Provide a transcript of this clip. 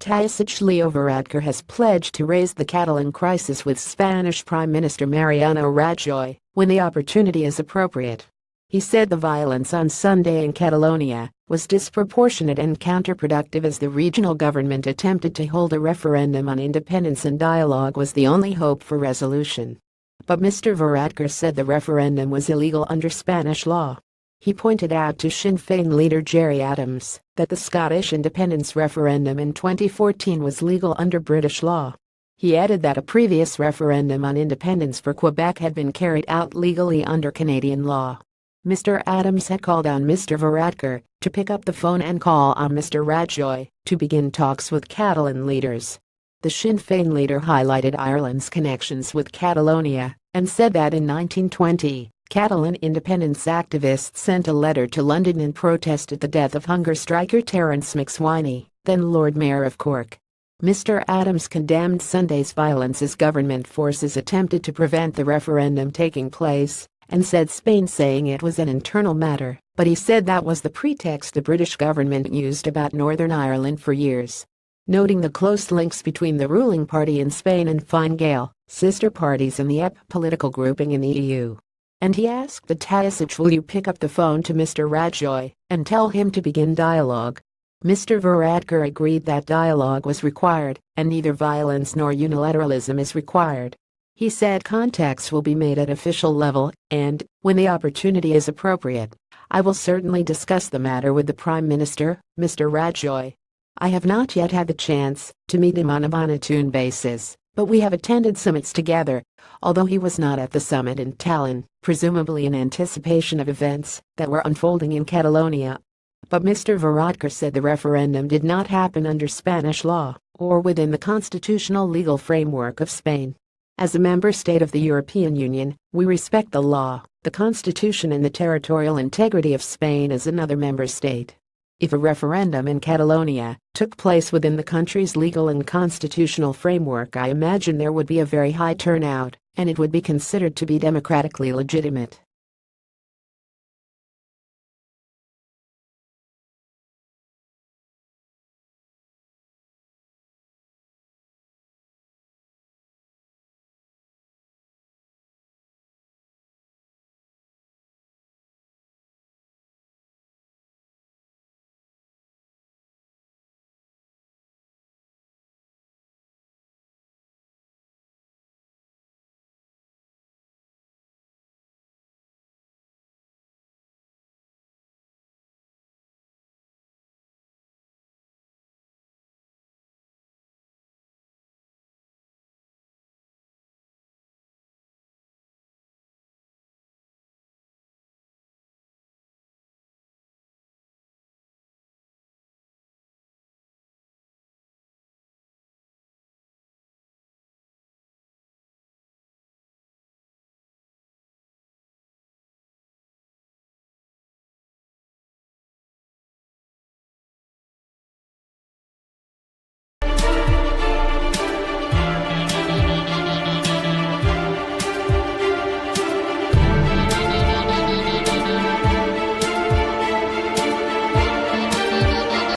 Taoiseach Leo Varadkar has pledged to raise the Catalan crisis with Spanish Prime Minister Mariano R when the opportunity is appropriate. He said the violence on Sunday in Catalonia was disproportionate and counterproductive as the regional government attempted to hold a referendum on independence and dialogue was the only hope for resolution. But Mr. Varadkar said the referendum was illegal under Spanish law. He pointed out to Sinn Féin leader Gerry Adams that the Scottish independence referendum in 2014 was legal under British law. He added that a previous referendum on independence for Quebec had been carried out legally under Canadian law. Mr. Adams had called on Mr. Varadkar to pick up the phone and call on Mr. Rajoy to begin talks with Catalan leaders. The Sinn Féin leader highlighted Ireland's connections with Catalonia and said that in 1920, Catalan independence activists sent a letter to London in protest at the death of hunger striker Terence McSwiney, then Lord Mayor of Cork. Mr. Adams condemned Sunday's violence as government forces attempted to prevent the referendum taking place, and said Spain saying it was an internal matter, but he said that was the pretext the British government used about Northern Ireland for years. Noting the close links between the ruling party in Spain and Fine Gael, sister parties in the EP political grouping in the EU. And he asked the Taoiseach, will you pick up the phone to Mr. Rajoy and tell him to begin dialogue? Mr. Varadkar agreed that dialogue was required, and neither violence nor unilateralism is required. He said contacts will be made at official level, and, when the opportunity is appropriate, I will certainly discuss the matter with the Prime Minister, Mr. Rajoy. I have not yet had the chance to meet him on a monotone basis, but we have attended summits together, although he was not at the summit in Tallinn, presumably in anticipation of events that were unfolding in Catalonia. But Mr. Varadkar said the referendum did not happen under Spanish law or within the constitutional legal framework of Spain. As a member state of the European Union, we respect the law, the constitution and the territorial integrity of Spain as another member state. If a referendum in Catalonia took place within the country's legal and constitutional framework, I imagine there would be a very high turnout, and it would be considered to be democratically legitimate.